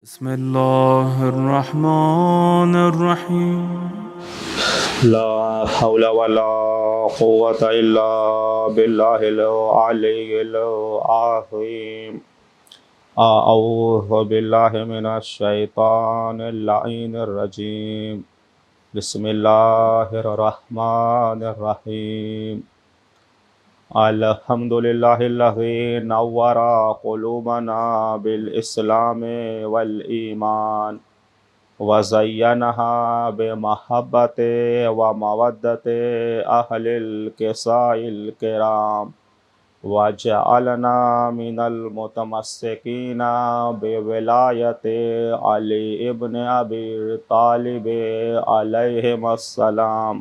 بسم الله الرحمن الرحيم. لا حول ولا قوة إلا بالله العلي العظيم. أعوذ بالله من الشيطان اللعين الرجيم. بسم الله الرحمن الرحيم. الحمد لله الذي نور قلوبنا بالإسلام والإيمان وزينها بمحبت ومودة أهل الكساء الكرام وجعلنا من المتمسكين بولاية علي ابن أبي طالب عليهم السلام.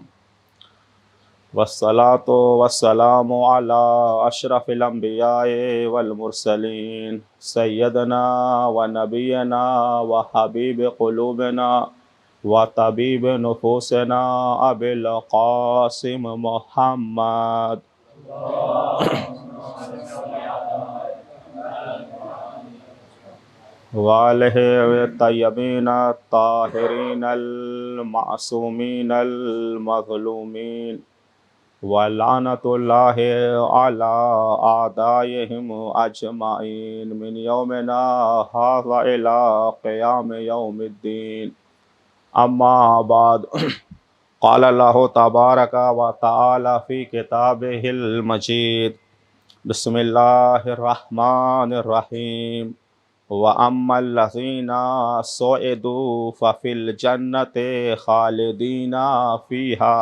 والصلاة والسلام على أشرف الأنبياء والمرسلين سيدنا ونبينا وحبيب قلوبنا وطبيب نفوسنا أبي القاسم محمد وآله الطيبين الطاهرين المعصومين المظلومين ولعنة الله على أعدائهم أجمعين من يومنا هذا إلى قيام يوم الدين. أما بعد، قال الله تبارك وتعالى في كتابه المجيد: بسم الله الرحمن الرحيم. وأما الذين سعدوا ففي الجنة خالدين فيها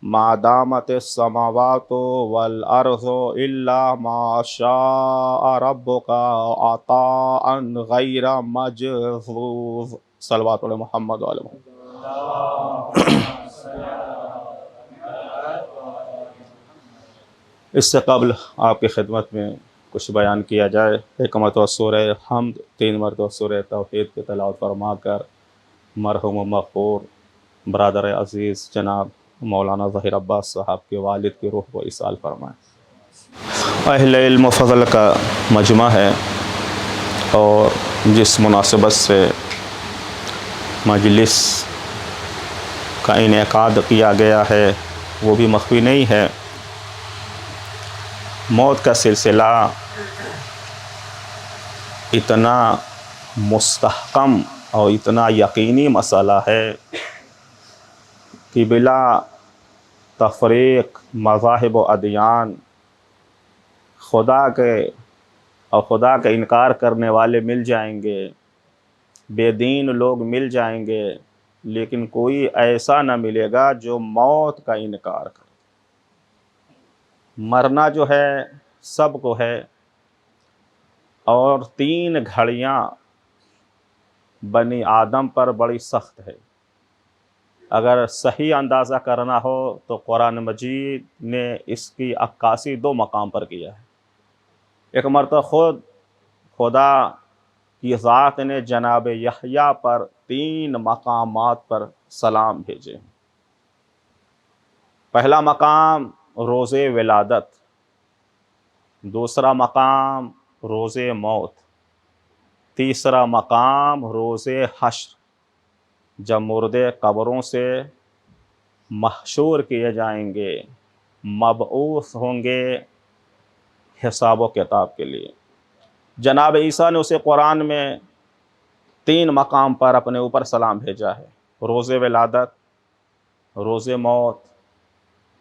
ما دامت السماوات والأرض إلا ما شاء ربك عطاء غير مجذوذ. صلوات علی محمد وعلی محمد. اس سے قبل آپ کی خدمت میں کچھ بیان کیا جائے. ایک مرتبہ سورہ حمد، 3 مرتبہ سورہ توحید کی تلاوت فرما کر مرحوم و مغفور برادر عزیز جناب مولانا ظہیر عباس صاحب کے والد کی روح کو ایصال فرمائیں. اہل علم و فضل کا مجمع ہے اور جس مناسبت سے مجلس کا انعقاد کیا گیا ہے وہ بھی مخفی نہیں ہے. موت کا سلسلہ اتنا مستحکم اور اتنا یقینی مسئلہ ہے کہ بلا تفریق مذاہب و ادیان خدا کا انکار کرنے والے مل جائیں گے، بے دین لوگ مل جائیں گے، لیکن کوئی ایسا نہ ملے گا جو موت کا انکار کرے. مرنا جو ہے سب کو ہے، اور 3 گھڑیاں بنی آدم پر بڑی سخت ہے. اگر صحیح اندازہ کرنا ہو تو قرآن مجید نے اس کی عکاسی 2 مقام پر کیا ہے. ایک مرتبہ خود خدا کی ذات نے جناب یحییٰ پر 3 مقامات پر سلام بھیجے. پہلا مقام روز ولادت، دوسرا مقام روز موت، تیسرا مقام روز حشر، جب مردے قبروں سے محشور کیے جائیں گے، مبعوث ہوں گے حساب و کتاب کے لیے. جناب عیسیٰ نے اسے قرآن میں 3 مقام پر اپنے اوپر سلام بھیجا ہے: روز ولادت، روز موت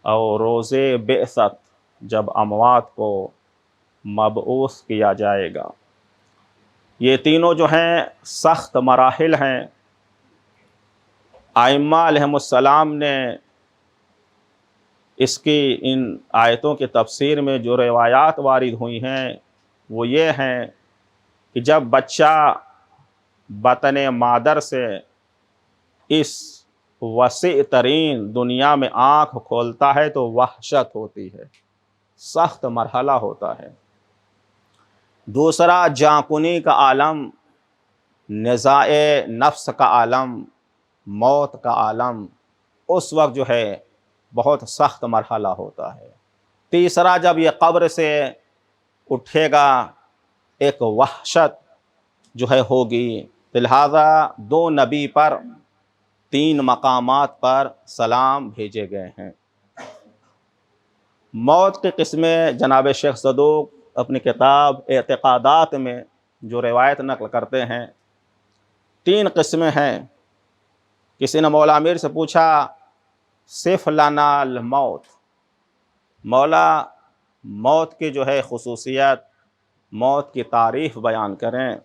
اور روز بعثت، جب اموات کو مبعوث کیا جائے گا. یہ تینوں جو ہیں سخت مراحل ہیں. ائمہ علیہم السلام نے اس کی ان آیتوں کی تفسیر میں جو روایات وارد ہوئی ہیں وہ یہ ہیں کہ جب بچہ بطن مادر سے اس وسیع ترین دنیا میں آنکھ کھولتا ہے تو وحشت ہوتی ہے، سخت مرحلہ ہوتا ہے. دوسرا جانکنی کا عالم، نزاع نفس کا عالم، موت کا عالم، اس وقت جو ہے بہت سخت مرحلہ ہوتا ہے. تیسرا جب یہ قبر سے اٹھے گا ایک وحشت جو ہے ہوگی تو لہٰذا دو نبی پر 3 مقامات پر سلام بھیجے گئے ہیں۔ موت کی قسمیں جناب شیخ صدوق اپنی کتاب اعتقادات میں جو روایت نقل کرتے ہیں 3 قسمیں ہیں۔ کسی نے مولا امیر سے پوچھا صف لنا الموت، مولا موت کی جو ہے خصوصیت، موت کی تعریف بیان کریں۔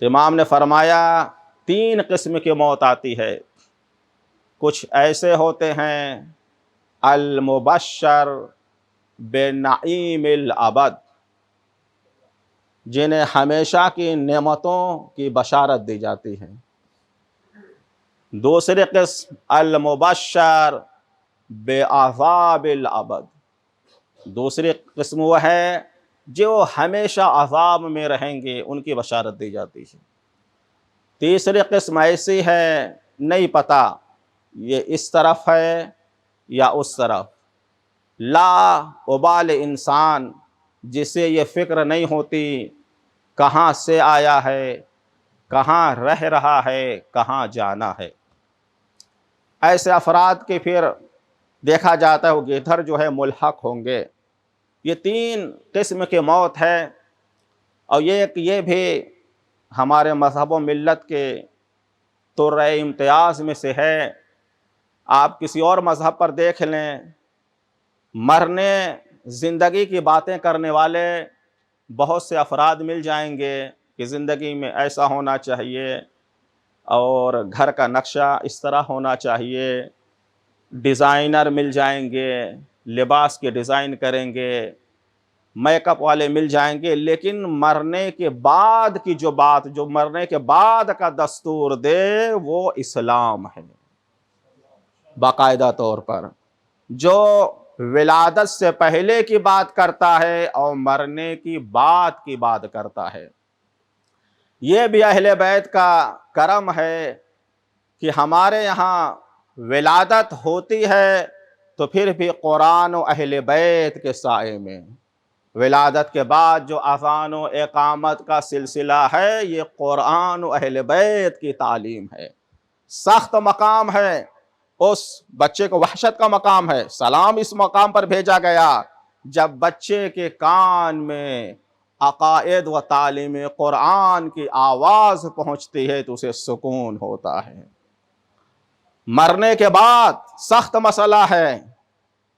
تو امام نے فرمایا 3 قسم کی موت آتی ہے۔ کچھ ایسے ہوتے ہیں المبشر بنعیم الابد، جنہیں ہمیشہ کی نعمتوں کی بشارت دی جاتی ہے۔ دوسری قسم المبشر بعذاب الابد، دوسری قسم وہ ہے جو ہمیشہ عذاب میں رہیں گے، ان کی بشارت دی جاتی ہے۔ تیسری قسم ایسی ہے نہیں پتہ یہ اس طرف ہے یا اس طرف، لا ابال انسان، جسے یہ فکر نہیں ہوتی کہاں سے آیا ہے، کہاں رہ رہا ہے، کہاں جانا ہے۔ ایسے افراد کے پھر دیکھا جاتا ہے وہ ادھر جو ہے ملحق ہوں گے۔ یہ 3 قسم کی موت ہے، اور یہ بھی ہمارے مذہب و ملت کے طرۂ امتیاز میں سے ہے۔ آپ کسی اور مذہب پر دیکھ لیں، مرنے زندگی کی باتیں کرنے والے بہت سے افراد مل جائیں گے کہ زندگی میں ایسا ہونا چاہیے، اور گھر کا نقشہ اس طرح ہونا چاہیے، ڈیزائنر مل جائیں گے، لباس کے ڈیزائن کریں گے، میک اپ والے مل جائیں گے، لیکن مرنے کے بعد کی جو بات، جو مرنے کے بعد کا دستور دے، وہ اسلام ہے باقاعدہ طور پر۔ جو ولادت سے پہلے کی بات کرتا ہے اور مرنے کی بعد کی بات کرتا ہے۔ یہ بھی اہل بیت کا کرم ہے کہ ہمارے یہاں ولادت ہوتی ہے تو پھر بھی قرآن و اہل بیت کے سائے میں، ولادت کے بعد جو اذان و اقامت کا سلسلہ ہے یہ قرآن و اہل بیت کی تعلیم ہے۔ سخت مقام ہے، اس بچے کو وحشت کا مقام ہے۔ سلام اس مقام پر بھیجا گیا جب بچے کے کان میں عقائد و تعلیم قرآن کی آواز پہنچتی ہے تو اسے سکون ہوتا ہے۔ مرنے کے بعد سخت مسئلہ ہے،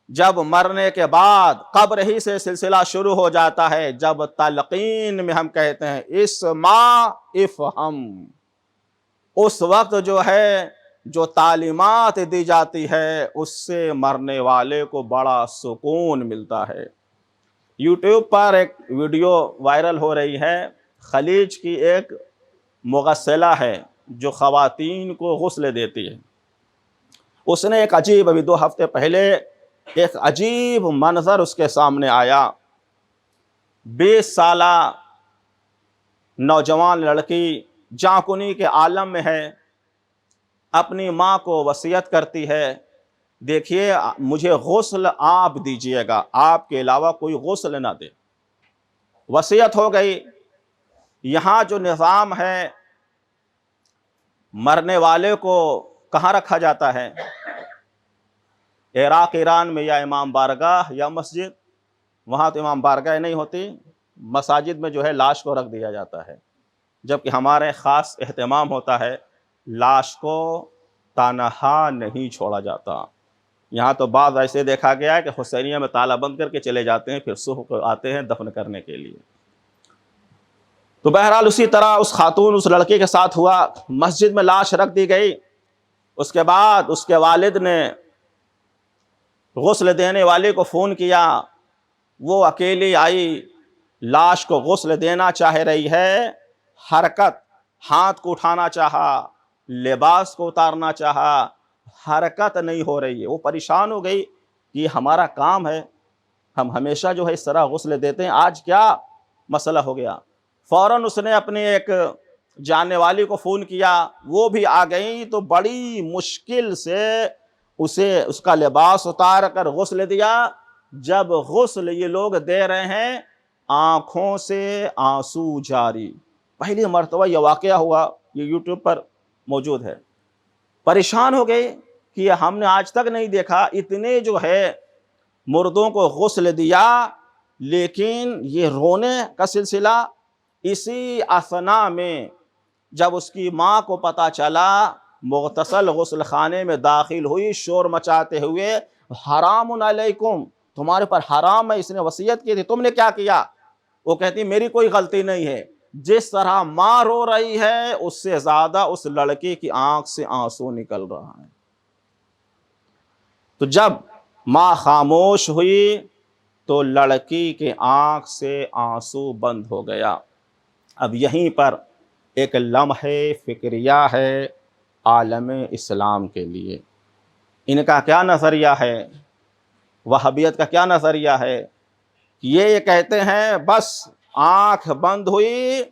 جب مرنے کے بعد قبر ہی سے سلسلہ شروع ہو جاتا ہے، جب تلقین میں ہم کہتے ہیں اسمع افہم، اس وقت جو ہے جو تعلیمات دی جاتی ہے اس سے مرنے والے کو بڑا سکون ملتا ہے۔ یوٹیوب پر ایک ویڈیو وائرل ہو رہی ہے، خلیج کی ایک مغسلہ ہے جو خواتین کو غسل دیتی ہے۔ اس نے ایک عجیب، ابھی 2 ہفتے پہلے ایک عجیب منظر اس کے سامنے آیا۔ 20 سالہ نوجوان لڑکی جانکنی کے عالم میں ہے، اپنی ماں کو وصیت کرتی ہے دیکھیے مجھے غسل آپ دیجئے گا، آپ کے علاوہ کوئی غسل نہ دے۔ وصیت ہو گئی۔ یہاں جو نظام ہے، مرنے والے کو کہاں رکھا جاتا ہے؟ عراق ایران میں یا امام بارگاہ یا مسجد، وہاں تو امام بارگاہ نہیں ہوتی، مساجد میں جو ہے لاش کو رکھ دیا جاتا ہے، جبکہ ہمارے خاص اہتمام ہوتا ہے لاش کو تنہا نہیں چھوڑا جاتا۔ یہاں تو بعض ایسے دیکھا گیا ہے کہ حسینیہ میں تالا بند کر کے چلے جاتے ہیں، پھر صبح کو آتے ہیں دفن کرنے کے لیے۔ تو بہرحال اسی طرح اس خاتون، اس لڑکے کے ساتھ ہوا، مسجد میں لاش رکھ دی گئی۔ اس کے بعد اس کے والد نے غسل دینے والے کو فون کیا، وہ اکیلی آئی، لاش کو غسل دینا چاہ رہی ہے، حرکت، ہاتھ کو اٹھانا چاہا، لباس کو اتارنا چاہا، حرکت نہیں ہو رہی ہے۔ وہ پریشان ہو گئی کہ یہ ہمارا کام ہے، ہم ہمیشہ جو ہے اس طرح غسل دیتے ہیں، آج کیا مسئلہ ہو گیا؟ فوراً اس نے اپنی ایک جاننے والی کو فون کیا، وہ بھی آ گئی تو بڑی مشکل سے اسے اس کا لباس اتار کر غسل دیا۔ جب غسل یہ لوگ دے رہے ہیں، آنکھوں سے آنسو جاری، پہلی مرتبہ یہ واقعہ ہوا، یہ یوٹیوب پر موجود ہے، پریشان ہو گئے کہ ہم نے آج تک نہیں دیکھا اتنے جو ہے مردوں کو غسل دیا، لیکن یہ رونے کا سلسلہ۔ اسی اثنا میں جب اس کی ماں کو پتہ چلا، مغتسل غسل خانے میں داخل ہوئی شور مچاتے ہوئے، حرام علیکم، تمہارے پر حرام ہے، اس نے وصیت کی تھی، تم نے کیا کیا؟ وہ کہتی میری کوئی غلطی نہیں ہے۔ جس طرح ماں رو رہی ہے اس سے زیادہ اس لڑکی کی آنکھ سے آنسو نکل رہا ہے۔ تو جب ماں خاموش ہوئی تو لڑکی کے آنکھ سے آنسو بند ہو گیا۔ اب یہیں پر ایک لمحہ فکریہ ہے عالم اسلام کے لیے۔ ان کا کیا نظریہ ہے؟ وہابیت کا کیا نظریہ ہے؟ یہ کہتے ہیں بس آنکھ بند ہوئی،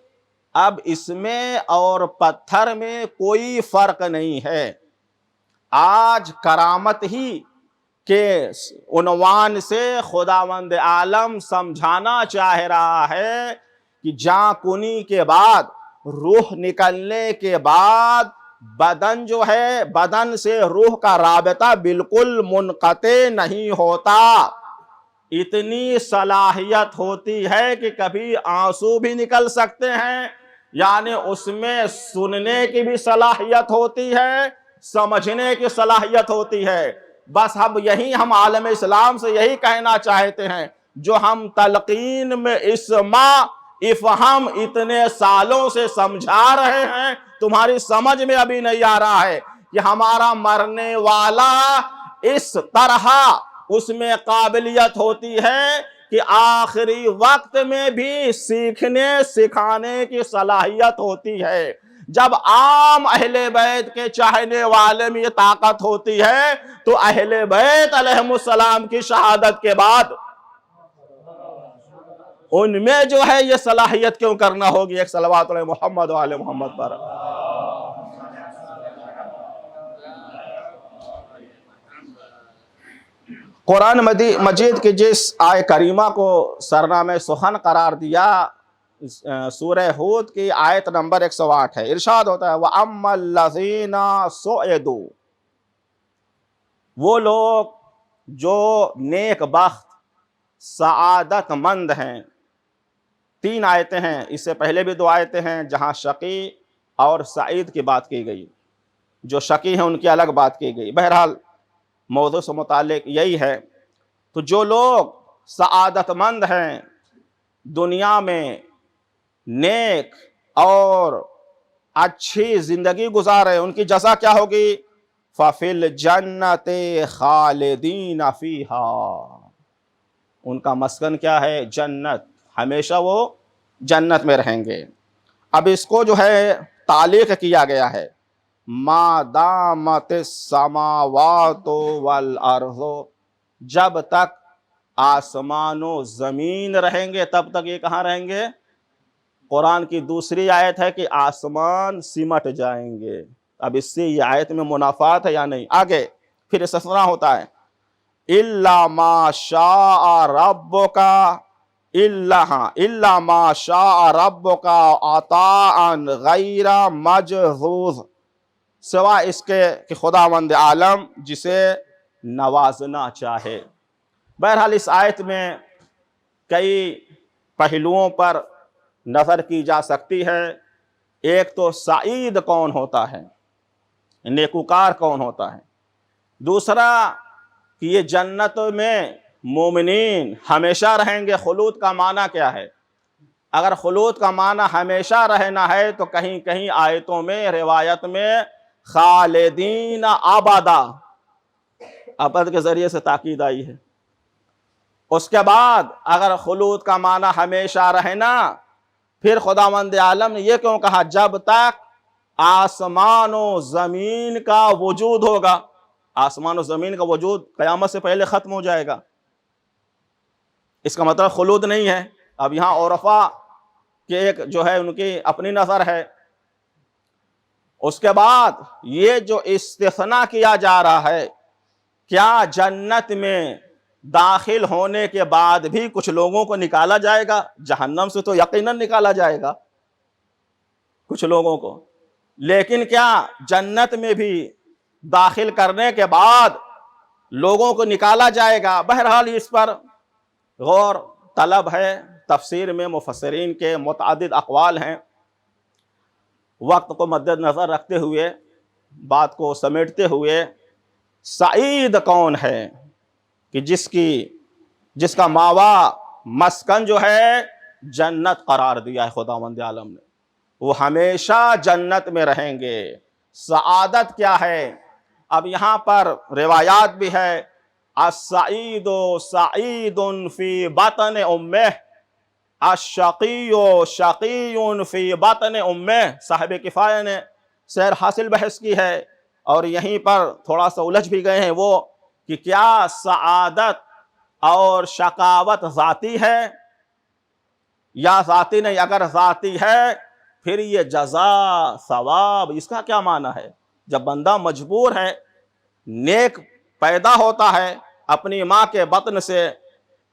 اب اس میں اور پتھر میں کوئی فرق نہیں ہے۔ آج کرامت ہی کے عنوان سے خداوند عالم سمجھانا چاہ رہا ہے کہ جاں کنی کے بعد، روح نکلنے کے بعد بدن جو ہے، بدن سے روح کا رابطہ بالکل منقطع نہیں ہوتا۔ اتنی صلاحیت ہوتی ہے کہ کبھی آنسو بھی نکل سکتے ہیں، یعنی اس میں سننے کی بھی صلاحیت ہوتی ہے، سمجھنے کی صلاحیت ہوتی ہے۔ بس ہم عالم اسلام سے یہی کہنا چاہتے ہیں، جو ہم تلقین میں اسمع افہم اتنے سالوں سے سمجھا رہے ہیں، تمہاری سمجھ میں ابھی نہیں آ رہا ہے کہ ہمارا مرنے والا اس طرح اس میں قابلیت ہوتی ہے کہ آخری وقت میں بھی سیکھنے سکھانے کی صلاحیت ہوتی ہے۔ جب عام اہل بیت کے چاہنے والے میں یہ طاقت ہوتی ہے تو اہل بیت علیہم السلام کی شہادت کے بعد ان میں جو ہے یہ صلاحیت کیوں کرنا ہوگی؟ ایک صلوات علی محمد و آل محمد پر۔ قرآن مجید کی جس آیہ کریمہ کو سرنامہ سخن قرار دیا، سورہ ہود کی آیت نمبر 108 ہے، ارشاد ہوتا ہے وَأَمَّا الَّذِينَ سُعِدُوا، وہ لوگ جو نیک بخت سعادت مند ہیں۔ 3 آیتیں ہیں، اس سے پہلے بھی 2 آیتیں ہیں جہاں شقی اور سعید کی بات کی گئی، جو شقی ہیں ان کی الگ بات کی گئی۔ بہرحال موضوع سے متعلق یہی ہے۔ تو جو لوگ سعادت مند ہیں، دنیا میں نیک اور اچھی زندگی گزارے، ان کی جزا کیا ہوگی؟ فَفِي الْجَنَّةِ خَالِدِينَ فِيهَا، ان کا مسکن کیا ہے؟ جنت، ہمیشہ وہ جنت میں رہیں گے۔ اب اس کو جو ہے تعلیق کیا گیا ہے، ما دامت السماوات والارض، جب تک آسمان و زمین رہیں گے تب تک یہ کہاں رہیں گے؟ قرآن کی دوسری آیت ہے کہ آسمان سمٹ جائیں گے۔ اب اس سے یہ آیت میں منافات ہے یا نہیں؟ آگے پھر استثناء ہوتا ہے، اِلَّا مَا شَاءَ رَبُّكَ اِلَّا مَا شَاءَ رَبُّكَ عَطَاءً غَيْرَ مَجْذُوذٍ، سوائے اس کے کہ خداوند عالم جسے نوازنا چاہے۔ بہرحال اس آیت میں کئی پہلوؤں پر نظر کی جا سکتی ہے۔ ایک تو سعید کون ہوتا ہے، نیکوکار کون ہوتا ہے۔ دوسرا کہ یہ جنت میں مومنین ہمیشہ رہیں گے۔ خلود کا معنی کیا ہے؟ اگر خلود کا معنی ہمیشہ رہنا ہے تو کہیں کہیں آیتوں میں، روایت میں خالدین ابدا، ابد کے ذریعے سے تاکید آئی ہے۔ اس کے بعد اگر خلود کا معنی ہمیشہ رہنا، پھر خداوند عالم نے یہ کیوں کہا جب تک آسمان و زمین کا وجود ہوگا؟ آسمان و زمین کا وجود قیامت سے پہلے ختم ہو جائے گا، اس کا مطلب خلود نہیں ہے۔ اب یہاں عرفا کے ایک جو ہے ان کی اپنی نظر ہے۔ اس کے بعد یہ جو استثناء کیا جا رہا ہے، کیا جنت میں داخل ہونے کے بعد بھی کچھ لوگوں کو نکالا جائے گا؟ جہنم سے تو یقیناً نکالا جائے گا۔ کچھ لوگوں کو، لیکن کیا جنت میں بھی داخل کرنے کے بعد لوگوں کو نکالا جائے گا؟ بہرحال اس پر غور طلب ہے، تفسیر میں مفسرین کے متعدد اقوال ہیں۔ وقت کو مد نظر رکھتے ہوئے، بات کو سمیٹتے ہوئے، سعید کون ہے کہ جس کا ماوا مسکن جو ہے جنت قرار دیا ہے خداوند عالم نے، وہ ہمیشہ جنت میں رہیں گے۔ سعادت کیا ہے؟ اب یہاں پر روایات بھی ہے، السعید سعید فی بطن امہ، الشقی شقی فی بطن امہ۔ صاحب کفایہ نے سیر حاصل بحث کی ہے، اور یہیں پر تھوڑا سا الجھ بھی گئے ہیں وہ کہ کیا سعادت اور شقاوت ذاتی ہے یا ذاتی نہیں؟ اگر ذاتی ہے پھر یہ جزا ثواب اس کا کیا معنی ہے؟ جب بندہ مجبور ہے، نیک پیدا ہوتا ہے اپنی ماں کے بطن سے،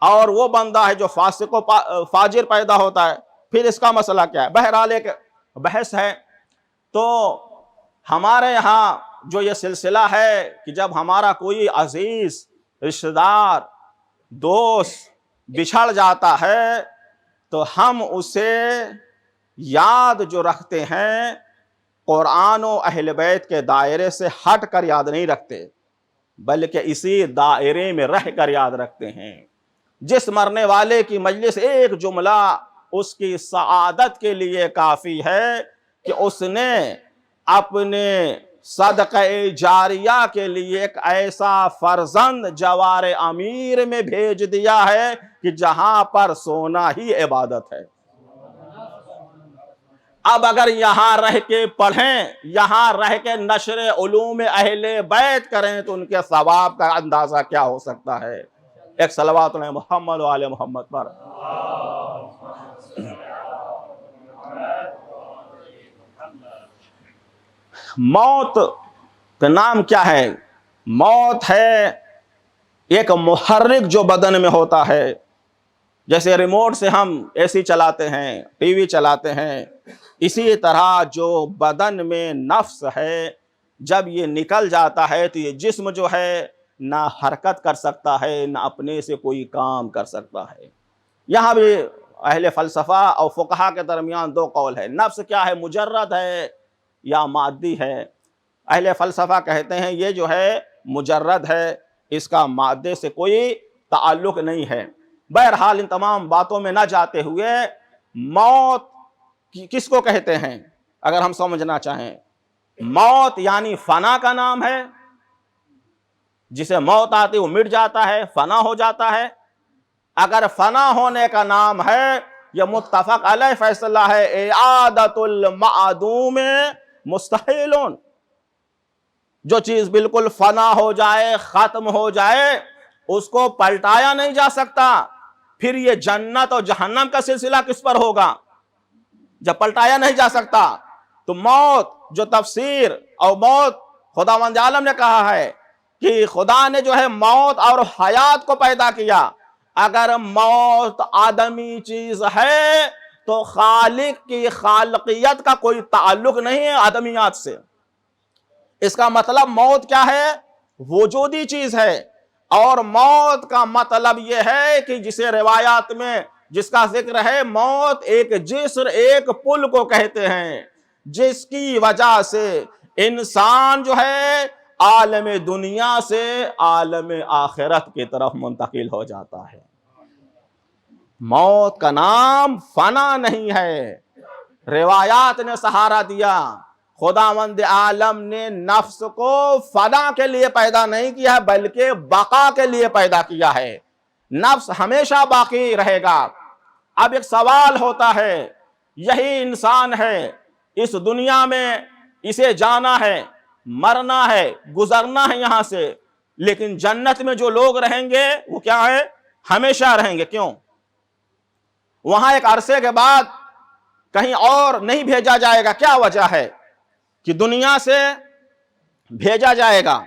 اور وہ بندہ ہے جو فاسق و فاجر پیدا ہوتا ہے، پھر اس کا مسئلہ کیا ہے؟ بہرحال ایک بحث ہے۔ تو ہمارے یہاں جو یہ سلسلہ ہے کہ جب ہمارا کوئی عزیز رشتہ دار دوست بچھڑ جاتا ہے تو ہم اسے یاد جو رکھتے ہیں قرآن و اہل بیت کے دائرے سے ہٹ کر یاد نہیں رکھتے، بلکہ اسی دائرے میں رہ کر یاد رکھتے ہیں۔ جس مرنے والے کی مجلس ایک جملہ اس کی سعادت کے لیے کافی ہے کہ اس نے اپنے صدقہ جاریہ کے لیے ایک ایسا فرزند جوار امیر میں بھیج دیا ہے کہ جہاں پر سونا ہی عبادت ہے۔ اب اگر یہاں رہ کے پڑھیں، یہاں رہ کے نشر علوم اہل بیت کریں تو ان کے ثواب کا اندازہ کیا ہو سکتا ہے؟ ایک صلوات علی محمد و آل محمد پر۔ موت کا نام کیا ہے؟ موت ہے ایک محرک جو بدن میں ہوتا ہے، جیسے ریموٹ سے ہم اے سی چلاتے ہیں، ٹی وی چلاتے ہیں، اسی طرح جو بدن میں نفس ہے جب یہ نکل جاتا ہے تو یہ جسم جو ہے نہ حرکت کر سکتا ہے، نہ اپنے سے کوئی کام کر سکتا ہے۔ یہاں بھی اہل فلسفہ اور فقہا کے درمیان دو قول ہے، نفس کیا ہے، مجرد ہے یا مادی ہے؟ اہل فلسفہ کہتے ہیں یہ جو ہے مجرد ہے، اس کا مادے سے کوئی تعلق نہیں ہے۔ بہرحال ان تمام باتوں میں نہ جاتے ہوئے، موت کس کو کہتے ہیں اگر ہم سمجھنا چاہیں؟ موت یعنی فنا کا نام ہے، جسے موت آتی وہ مٹ جاتا ہے، فنا ہو جاتا ہے۔ اگر فنا ہونے کا نام ہے، یہ متفق علیہ فیصلہ ہے، اعادۃ المعدوم مستحیل۔ جو چیز بالکل فنا ہو جائے، ختم ہو جائے، اس کو پلٹایا نہیں جا سکتا۔ پھر یہ جنت اور جہنم کا سلسلہ کس پر ہوگا جب پلٹایا نہیں جا سکتا؟ تو موت جو تفسیر اور موت خداوند عالم نے کہا ہے کہ خدا نے جو ہے موت اور حیات کو پیدا کیا۔ اگر موت آدمی چیز ہے تو خالق کی خالقیت کا کوئی تعلق نہیں ہے آدمیات سے۔ اس کا مطلب موت کیا ہے؟ وجودی چیز ہے۔ اور موت کا مطلب یہ ہے کہ جسے روایات میں جس کا ذکر ہے، موت ایک جسر، ایک پل کو کہتے ہیں جس کی وجہ سے انسان جو ہے عالم دنیا سے عالم آخرت کی طرف منتقل ہو جاتا ہے۔ موت کا نام فنا نہیں ہے۔ روایات نے سہارا دیا، خداوند عالم نے نفس کو فنا کے لیے پیدا نہیں کیا ہے بلکہ بقا کے لیے پیدا کیا ہے۔ نفس ہمیشہ باقی رہے گا۔ اب ایک سوال ہوتا ہے، یہی انسان ہے، اس دنیا میں اسے جانا ہے، مرنا ہے، گزرنا ہے یہاں سے، لیکن جنت میں جو لوگ رہیں گے وہ کیا ہے؟ ہمیشہ رہیں گے۔ کیوں؟ وہاں ایک عرصے کے بعد کہیں اور نہیں بھیجا جائے گا۔ کیا وجہ ہے؟ کہ دنیا سے بھیجا جائے گا،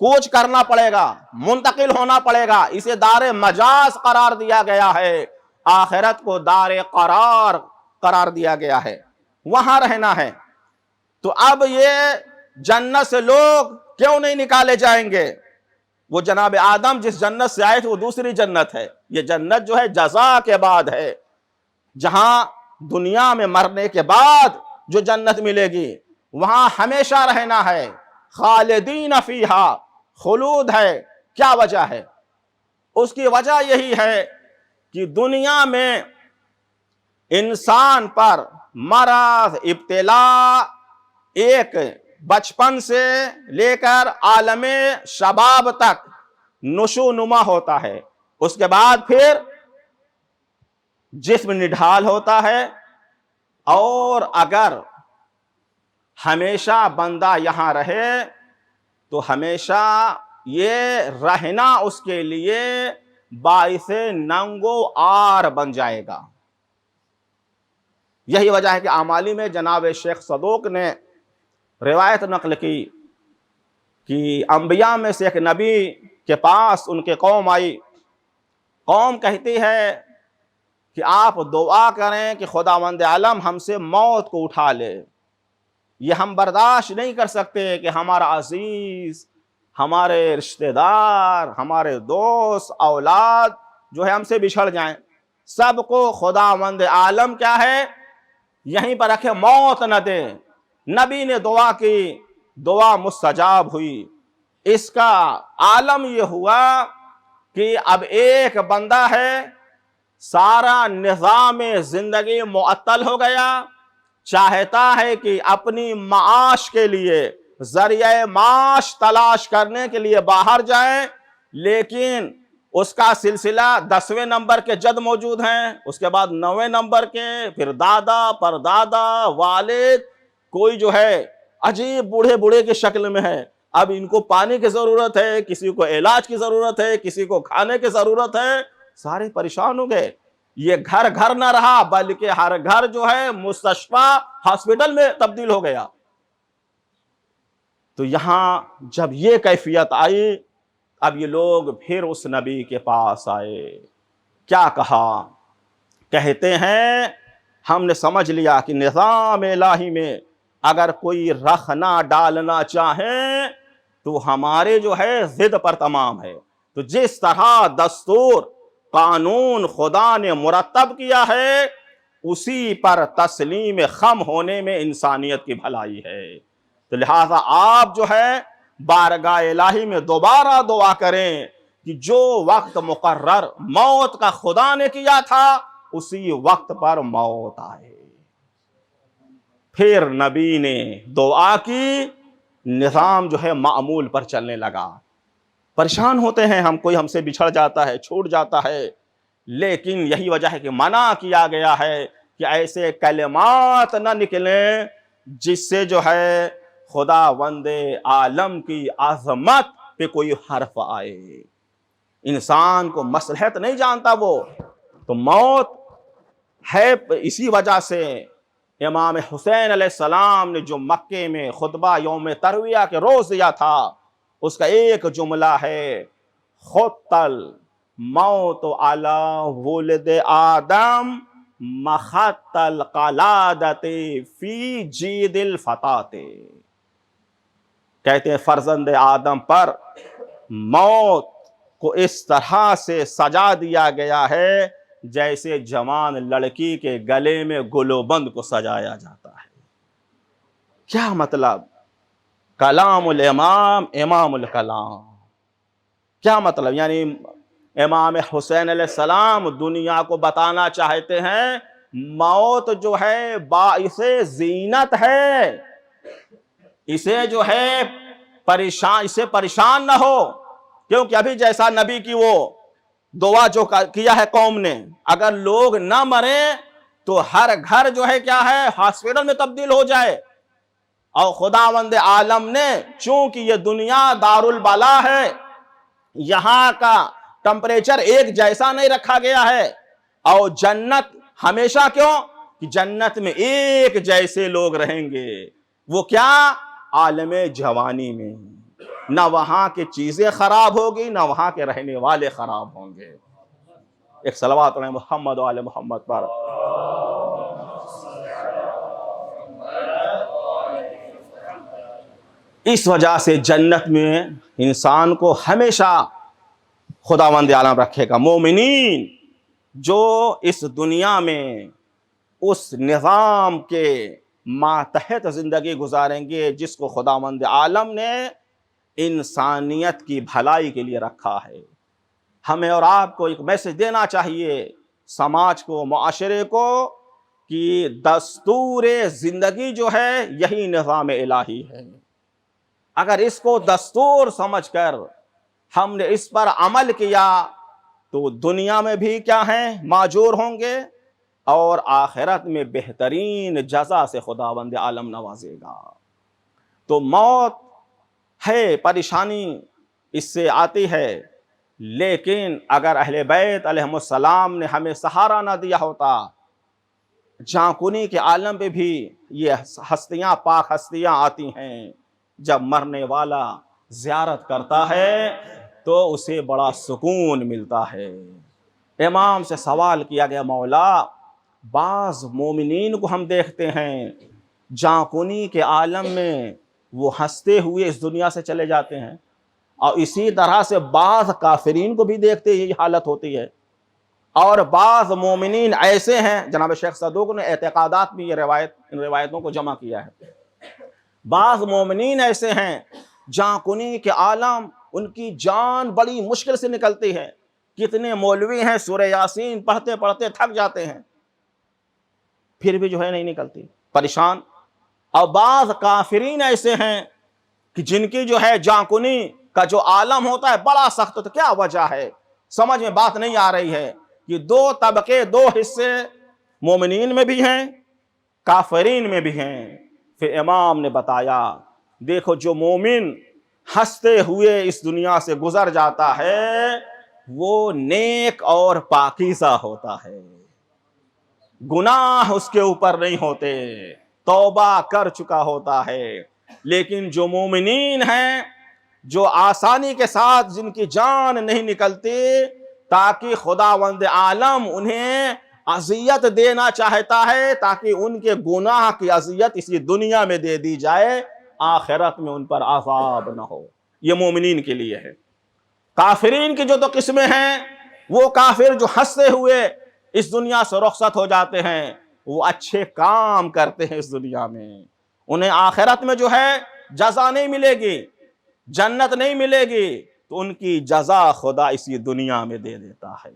کوچ کرنا پڑے گا، منتقل ہونا پڑے گا۔ اسے دار مجاز قرار دیا گیا ہے، آخرت کو دار قرار قرار دیا گیا ہے۔ وہاں رہنا ہے۔ تو اب یہ جنت سے لوگ کیوں نہیں نکالے جائیں گے؟ وہ جناب آدم جس جنت سے آئے تھے وہ دوسری جنت ہے، یہ جنت جو ہے جزا کے بعد ہے، جہاں دنیا میں مرنے کے بعد جو جنت ملے گی وہاں ہمیشہ رہنا ہے، خالدین فیہا، خلود ہے۔ کیا وجہ ہے؟ اس کی وجہ یہی ہے کہ دنیا میں انسان پر مرض، ابتلا ایک بچپن سے لے کر عالم شباب تک نشو نما ہوتا ہے، اس کے بعد پھر جسم نڈھال ہوتا ہے، اور اگر ہمیشہ بندہ یہاں رہے تو ہمیشہ یہ رہنا اس کے لیے باعث ننگ و عار بن جائے گا۔ یہی وجہ ہے کہ اعمالی میں جناب شیخ صدوق نے روایت نقل کی کہ انبیاء میں سے ایک نبی کے پاس ان کے قوم آئی، قوم کہتی ہے کہ آپ دعا کریں کہ خداوند عالم ہم سے موت کو اٹھا لے، یہ ہم برداشت نہیں کر سکتے کہ ہمارا عزیز، ہمارے رشتہ دار، ہمارے دوست، اولاد جو ہے ہم سے بچھڑ جائیں، سب کو خداوند عالم کیا ہے یہیں پر رکھے، موت نہ دے۔ نبی نے دعا کی، دعا مستجاب ہوئی۔ اس کا عالم یہ ہوا کہ اب ایک بندہ ہے، سارا نظام زندگی معطل ہو گیا، چاہتا ہے کہ اپنی معاش کے لیے ذریعہ معاش تلاش کرنے کے لیے باہر جائیں، لیکن اس کا سلسلہ 10ویں نمبر کے جد موجود ہیں، اس کے بعد 9ویں نمبر کے، پھر دادا پردادا والد، کوئی جو ہے عجیب بوڑھے بوڑھے کی شکل میں ہے۔ اب ان کو پانی کی ضرورت ہے، کسی کو علاج کی ضرورت ہے، کسی کو کھانے کی ضرورت ہے، سارے پریشان ہو گئے۔ یہ گھر گھر نہ رہا بلکہ ہر گھر جو ہے مستشفی، ہاسپٹل میں تبدیل ہو گیا۔ تو یہاں جب یہ کیفیت آئی، اب یہ لوگ پھر اس نبی کے پاس آئے، کیا کہا؟ کہتے ہیں ہم نے سمجھ لیا کہ نظام الہی میں اگر کوئی رخ نہ ڈالنا چاہیں تو ہمارے جو ہے ضد پر تمام ہے۔ تو جس طرح دستور قانون خدا نے مرتب کیا ہے اسی پر تسلیم خم ہونے میں انسانیت کی بھلائی ہے۔ تو لہٰذا آپ جو ہے بارگاہ الہی میں دوبارہ دعا کریں کہ جو وقت مقرر موت کا خدا نے کیا تھا اسی وقت پر موت آئے۔ پھر نبی نے دعا کی، نظام جو ہے معمول پر چلنے لگا۔ پریشان ہوتے ہیں ہم، کوئی ہم سے بچھڑ جاتا ہے، چھوٹ جاتا ہے، لیکن یہی وجہ ہے کہ منع کیا گیا ہے کہ ایسے کلمات نہ نکلیں جس سے جو ہے خداوند عالم کی عظمت پہ کوئی حرف آئے۔ انسان کو مصلحت نہیں جانتا وہ، تو موت ہے۔ اسی وجہ سے امام حسین علیہ السلام نے جو مکے میں خطبہ یوم ترویہ کے روز دیا تھا، اس کا ایک جملہ ہے، خط الموت علی ولد آدم مخط القلادۃ فی جید الفتات۔ کہتے ہیں فرزند آدم پر موت کو اس طرح سے سجا دیا گیا ہے جیسے جوان لڑکی کے گلے میں گلوبند کو سجایا جاتا ہے۔ کیا مطلب؟ کلام الامام امام الکلام۔ کیا مطلب؟ یعنی امام حسین علیہ السلام دنیا کو بتانا چاہتے ہیں موت جو ہے باعث زینت ہے، اسے جو ہے پریشان نہ ہو، کیونکہ ابھی جیسا نبی کی وہ دعا جو کیا ہے قوم نے، اگر لوگ نہ مریں تو ہر گھر جو ہے کیا ہے ہاسپٹل میں تبدیل ہو جائے۔ اور خداوند عالم نے چونکہ یہ دنیا دار البلا ہے، یہاں کا ٹمپریچر ایک جیسا نہیں رکھا گیا ہے، اور جنت ہمیشہ کیوں کہ جنت میں ایک جیسے لوگ رہیں گے۔ وہ کیا؟ عالم جوانی میں نہ وہاں کی چیزیں خراب ہوگی نہ وہاں کے رہنے والے خراب ہوں گے۔ ایک صلوات علی محمد و آل محمد پر۔ اس وجہ سے جنت میں انسان کو ہمیشہ خداوند عالم رکھے گا۔ مومنین جو اس دنیا میں اس نظام کے ماتحت زندگی گزاریں گے جس کو خداوند عالم نے انسانیت کی بھلائی کے لیے رکھا ہے۔ ہمیں اور آپ کو ایک میسج دینا چاہیے سماج کو، معاشرے کو، کہ دستور زندگی جو ہے یہی نظام الہی ہے۔ اگر اس کو دستور سمجھ کر ہم نے اس پر عمل کیا تو دنیا میں بھی کیا ہیں، ماجور ہوں گے، اور آخرت میں بہترین جزا سے خداوند عالم نوازے گا۔ تو موت ہے، پریشانی اس سے آتی ہے، لیکن اگر اہل بیت علیہم السلام نے ہمیں سہارا نہ دیا ہوتا، جانکنی کے عالم پہ بھی یہ ہستیاں، پاک ہستیاں آتی ہیں، جب مرنے والا زیارت کرتا ہے تو اسے بڑا سکون ملتا ہے۔ امام سے سوال کیا گیا، مولا بعض مومنین کو ہم دیکھتے ہیں جانکنی کے عالم میں وہ ہنستے ہوئے اس دنیا سے چلے جاتے ہیں، اور اسی طرح سے بعض کافرین کو بھی دیکھتے یہی حالت ہوتی ہے، اور بعض مومنین ایسے ہیں، جناب شیخ صدوق نے اعتقادات بھی یہ ان روایتوں کو جمع کیا ہے، بعض مومنین ایسے ہیں جانکنی کے عالم ان کی جان بڑی مشکل سے نکلتی ہے، کتنے مولوی ہیں سورہ یاسین پڑھتے پڑھتے تھک جاتے ہیں، پھر بھی جو ہے نہیں نکلتی، پریشان۔ اور بعض کافرین ایسے ہیں کہ جن کی جو ہے جانکنی کا جو عالم ہوتا ہے بڑا سخت ہوتا ہے۔ کیا وجہ ہے؟ سمجھ میں بات نہیں آ رہی ہے کہ دو طبقے، دو حصے مومنین میں بھی ہیں، کافرین میں بھی ہیں۔ پھر امام نے بتایا، دیکھو جو مومن ہنستے ہوئے اس دنیا سے گزر جاتا ہے وہ نیک اور پاکیزہ ہوتا ہے، گناہ اس کے اوپر نہیں ہوتے، توبہ کر چکا ہوتا ہے۔ لیکن جو مومنین ہیں، جو آسانی کے ساتھ جن کی جان نہیں نکلتی، تاکہ خداوند عالم انہیں اذیت دینا چاہتا ہے، تاکہ ان کے گناہ کی اذیت اسی دنیا میں دے دی جائے، آخرت میں ان پر عذاب نہ ہو۔ یہ مومنین کے لیے ہے۔ کافرین کی جو دو قسمیں ہیں، وہ کافر جو ہنستے ہوئے اس دنیا سے رخصت ہو جاتے ہیں، وہ اچھے کام کرتے ہیں اس دنیا میں، انہیں آخرت میں جو ہے جزا نہیں ملے گی، جنت نہیں ملے گی، تو ان کی جزا خدا اسی دنیا میں دے دیتا ہے۔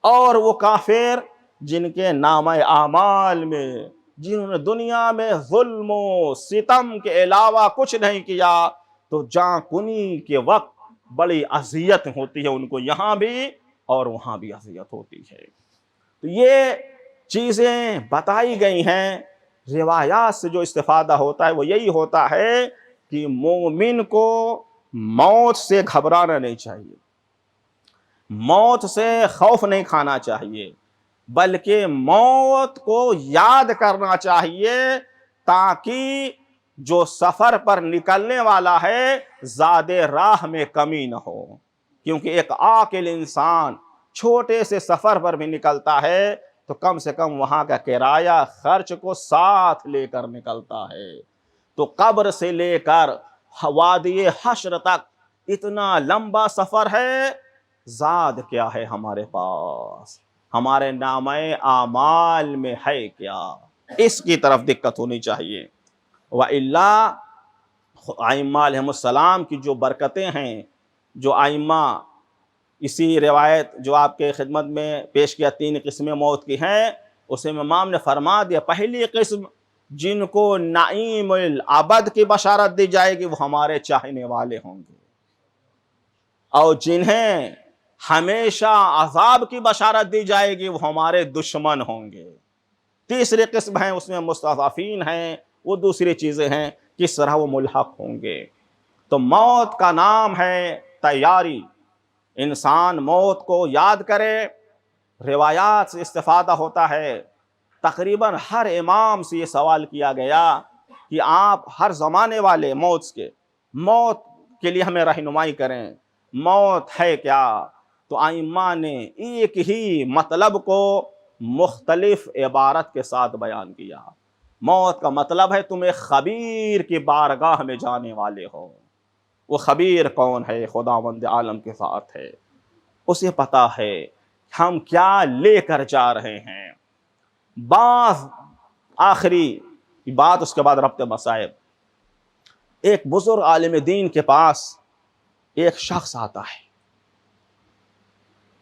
اور وہ کافر جن کے نامہ اعمال میں، جنہوں نے دنیا میں ظلم و ستم کے علاوہ کچھ نہیں کیا، تو جانکنی کے وقت بڑی اذیت ہوتی ہے ان کو، یہاں بھی اور وہاں بھی اذیت ہوتی ہے۔ تو یہ چیزیں بتائی گئی ہیں، روایات سے جو استفادہ ہوتا ہے وہ یہی ہوتا ہے کہ مومن کو موت سے گھبرانا نہیں چاہیے، موت سے خوف نہیں کھانا چاہیے، بلکہ موت کو یاد کرنا چاہیے، تاکہ جو سفر پر نکلنے والا ہے زاد راہ میں کمی نہ ہو۔ کیونکہ ایک عاقل انسان چھوٹے سے سفر پر بھی نکلتا ہے تو کم سے کم وہاں کا کرایہ خرچ کو ساتھ لے کر نکلتا ہے۔ تو قبر سے لے کر وادی حشر تک اتنا لمبا سفر ہے، زاد کیا ہے ہمارے پاس، ہمارے نامہ اعمال میں ہے کیا، اس کی طرف دقت ہونی چاہیے۔ وَإِلَّا ائمہ علیہم السلام کی جو برکتیں ہیں، جو ائمہ اسی روایت جو آپ کے خدمت میں پیش کیا 3 قسمیں موت کی ہیں، اس میں امام نے فرما دیا، پہلی قسم جن کو نعیم الابد کی بشارت دی جائے گی وہ ہمارے چاہنے والے ہوں گے، اور جنہیں ہمیشہ عذاب کی بشارت دی جائے گی وہ ہمارے دشمن ہوں گے۔ تیسری قسم ہیں، اس میں مستضعفین ہیں، وہ دوسری چیزیں ہیں، کس طرح وہ ملحق ہوں گے۔ تو موت کا نام ہے تیاری، انسان موت کو یاد کرے، روایات سے استفادہ ہوتا ہے۔ تقریباً ہر امام سے یہ سوال کیا گیا کہ آپ ہر زمانے والے موت کے لیے ہمیں رہنمائی کریں، موت ہے کیا؟ تو ائمہ نے ایک ہی مطلب کو مختلف عبارت کے ساتھ بیان کیا۔ موت کا مطلب ہے تم ایک خبیر کی بارگاہ میں جانے والے ہو۔ وہ خبیر کون ہے؟ خداوند عالم کے ساتھ ہے، اسے پتا ہے ہم کیا لے کر جا رہے ہیں۔ بعض آخری بات، اس کے بعد ربط مصائب۔ ایک بزرگ عالم دین کے پاس ایک شخص آتا ہے،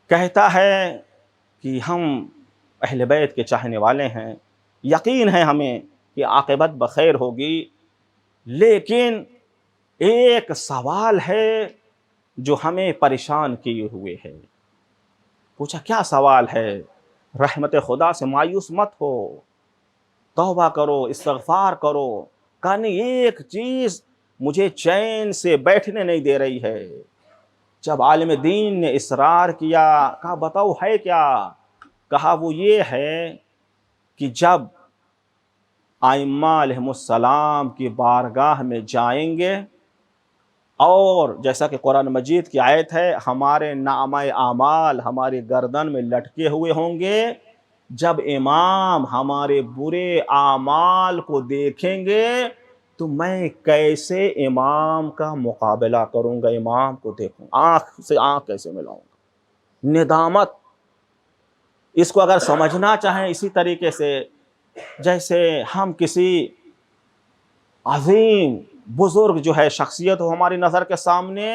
کہتا ہے کہ ہم اہل بیت کے چاہنے والے ہیں، یقین ہے ہمیں کہ عاقبت بخیر ہوگی، لیکن ایک سوال ہے جو ہمیں پریشان کیے ہوئے ہے۔ پوچھا کیا سوال ہے؟ رحمت خدا سے مایوس مت ہو، توبہ کرو، استغفار کرو، کہانی ایک چیز مجھے چین سے بیٹھنے نہیں دے رہی ہے۔ جب عالم دین نے اصرار کیا، کہا بتاؤ ہے کیا؟ کہا وہ یہ ہے کہ جب ائمہ علیہم السلام کی بارگاہ میں جائیں گے، اور جیسا کہ قرآن مجید کی آیت ہے، ہمارے نامہ اعمال ہماری گردن میں لٹکے ہوئے ہوں گے، جب امام ہمارے برے اعمال کو دیکھیں گے تو میں کیسے امام کا مقابلہ کروں گا؟ امام کو دیکھوں، آنکھ سے آنکھ کیسے ملاؤں گا؟ ندامت۔ اس کو اگر سمجھنا چاہیں اسی طریقے سے جیسے ہم کسی عظیم بزرگ جو ہے شخصیت ہو ہماری نظر کے سامنے،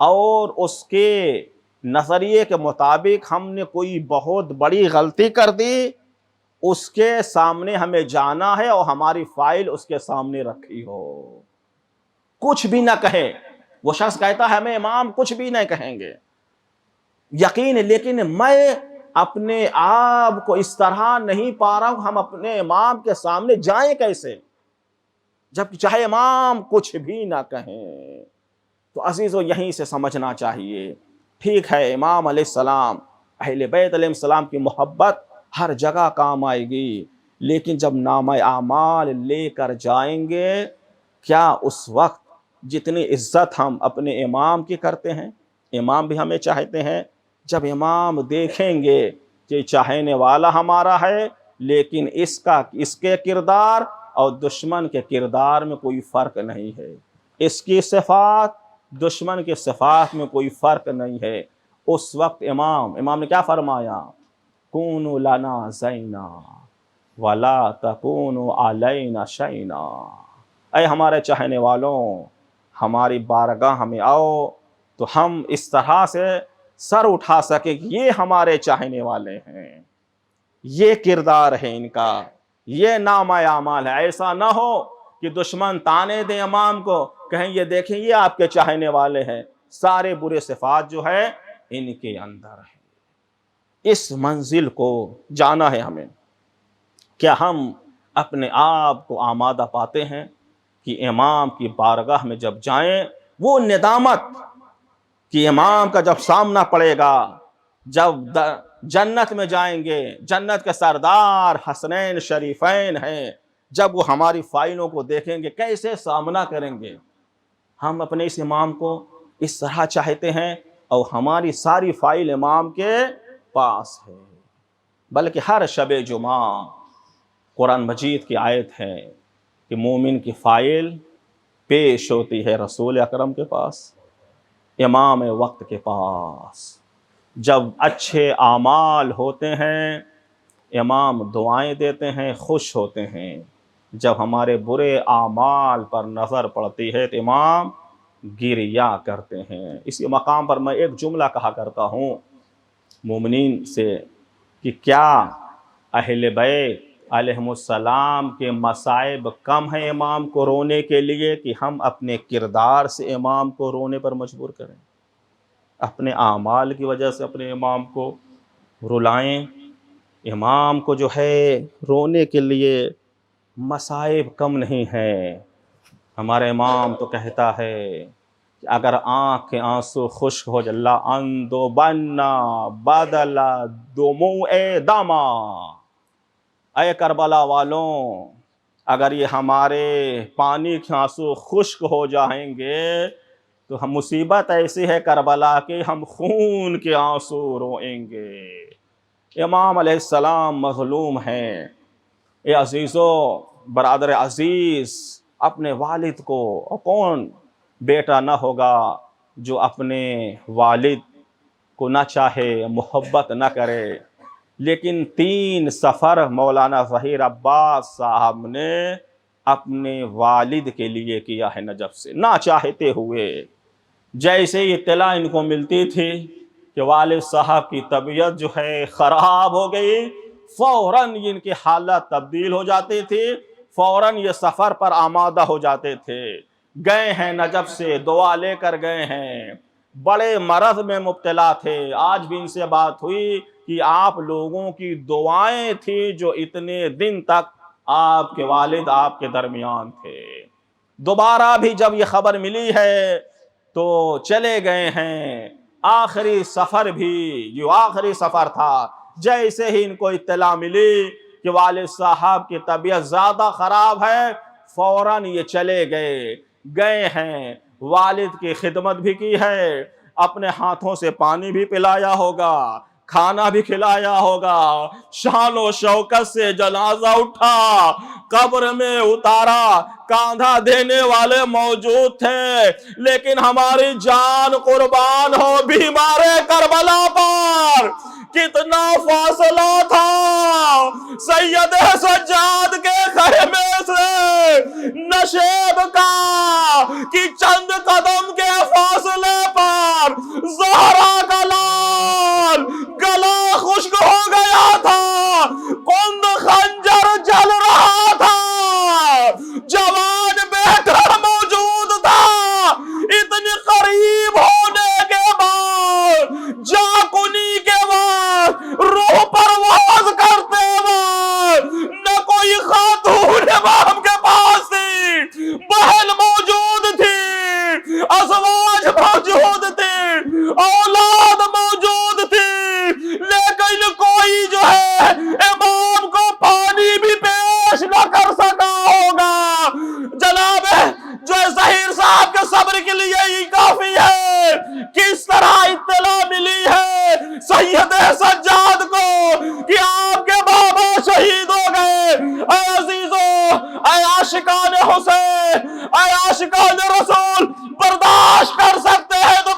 اور اس کے نظریے کے مطابق ہم نے کوئی بہت بڑی غلطی کر دی، اس کے سامنے ہمیں جانا ہے اور ہماری فائل اس کے سامنے رکھی ہو، کچھ بھی نہ کہے۔ وہ شخص کہتا ہے ہمیں امام کچھ بھی نہیں کہیں گے، یقین، لیکن میں اپنے آپ کو اس طرح نہیں پا رہا ہوں، ہم اپنے امام کے سامنے جائیں کیسے جب چاہے امام کچھ بھی نہ کہیں؟ تو عزیزو یہیں سے سمجھنا چاہیے، ٹھیک ہے امام علیہ السلام، اہل بیت علیہ السلام کی محبت ہر جگہ کام آئے گی، لیکن جب نامہ اعمال لے کر جائیں گے، کیا اس وقت جتنی عزت ہم اپنے امام کی کرتے ہیں، امام بھی ہمیں چاہتے ہیں، جب امام دیکھیں گے کہ چاہنے والا ہمارا ہے، لیکن اس کے کردار اور دشمن کے کردار میں کوئی فرق نہیں ہے، اس کی صفات دشمن کے صفات میں کوئی فرق نہیں ہے، اس وقت امام نے کیا فرمایا؟ کونوا لنا زینا ولا تکونوا علینا شینا۔ اے ہمارے چاہنے والوں، ہماری بارگاہ میں آؤ تو ہم اس طرح سے سر اٹھا سکے کہ یہ ہمارے چاہنے والے ہیں، یہ کردار ہے ان کا، یہ نامہ اعمال ہے۔ ایسا نہ ہو کہ دشمن تانے دیں امام کو، کہیں یہ دیکھیں یہ آپ کے چاہنے والے ہیں، سارے برے صفات جو ہے ان کے اندر ہے۔ اس منزل کو جانا ہے ہمیں۔ کیا ہم اپنے آپ کو آمادہ پاتے ہیں کہ امام کی بارگاہ میں جب جائیں، وہ ندامت کہ امام کا جب سامنا پڑے گا، جب جنت میں جائیں گے، جنت کے سردار حسنین شریفین ہیں، جب وہ ہماری فائلوں کو دیکھیں گے کیسے سامنا کریں گے؟ ہم اپنے اس امام کو اس طرح چاہتے ہیں اور ہماری ساری فائل امام کے پاس ہے، بلکہ ہر شب جمعہ قرآن مجید کی آیت ہے کہ مومن کی فائل پیش ہوتی ہے رسول اکرم کے پاس، امام وقت کے پاس۔ جب اچھے اعمال ہوتے ہیں امام دعائیں دیتے ہیں، خوش ہوتے ہیں، جب ہمارے برے اعمال پر نظر پڑتی ہے تو امام گریہ کرتے ہیں۔ اسی مقام پر میں ایک جملہ کہا کرتا ہوں مومنین سے کہ کیا اہل بیت علیہم السلام کے مصائب کم ہیں امام کو رونے کے لیے کہ ہم اپنے کردار سے امام کو رونے پر مجبور کریں، اپنے اعمال کی وجہ سے اپنے امام کو رلائیں؟ امام کو جو ہے رونے کے لیے مصائب کم نہیں ہیں۔ ہمارا امام تو کہتا ہے کہ اگر آنکھ کے آنسو خشک ہو جائے، لا اندو بنا بدل دموع دما، اے کربلا والوں، اگر یہ ہمارے پانی کے آنسو خشک ہو جائیں گے تو ہم مصیبت ایسی ہے کربلا کہ ہم خون کے آنسو روئیں گے۔ امام علیہ السلام مظلوم ہیں، اے عزیزو، برادر عزیز، اپنے والد کو، اور کون بیٹا نہ ہوگا جو اپنے والد کو نہ چاہے، محبت نہ کرے، لیکن 3 سفر مولانا ظہیر عباس صاحب نے اپنے والد کے لیے کیا ہے نجف سے، نہ چاہتے ہوئے۔ جیسے ہی اطلاع ان کو ملتی تھی کہ والد صاحب کی طبیعت جو ہے خراب ہو گئی، فوراً ان کی حالت تبدیل ہو جاتی تھی، فوراً یہ سفر پر آمادہ ہو جاتے تھے۔ گئے ہیں نجف سے، دعا لے کر گئے ہیں، بڑے مرض میں مبتلا تھے۔ آج بھی ان سے بات ہوئی کہ آپ لوگوں کی دعائیں تھیں جو اتنے دن تک آپ کے والد آپ کے درمیان تھے۔ دوبارہ بھی جب یہ خبر ملی ہے تو چلے گئے ہیں۔ آخری سفر بھی، جو آخری سفر تھا، جیسے ہی ان کو اطلاع ملی کہ والد صاحب کی طبیعت زیادہ خراب ہے، فوراً یہ چلے گئے ہیں۔ والد کی خدمت بھی کی ہے، اپنے ہاتھوں سے پانی بھی پلایا ہوگا، کھانا بھی کھلایا ہوگا، شان و شوکت سے جنازہ اٹھا، قبر میں اتارا، کاندھا دینے والے موجود تھے، لیکن ہماری جان قربان ہو بیمار کربلا پر کتنا فاصلہ تھا سید سجاد کے خیمے سے نشیب کا، کہ چند قدم کے فاصلے پر زہرا کا لال گلا خشک ہو گیا تھا، کند خنجر جل رہا تھا، جوان بیٹا موجود تھا، اتنی قریب ہونے کے بعد، جاکنی کے بعد، روح پرواز کرتے وقت، نہ کوئی خاتون امام کے پاس تھی، بہن موجود تھی، ازواج موجود تھی، اولاد موجود تھی، لیکن کوئی جو ہے امام کو پانی بھی پیش نہ کر سکا ہوگا۔ جناب جو ظہیر صاحب کے صبر کے لیے ہی کافی ہے، کس طرح اطلاع ملی ہے سید سجاد کو کہ آپ کے بابا شہید ہو گئے۔ اے عزیزو، اے عاشقان حسین، اے عاشقان رسول، برداشت کر سکتے ہیں تو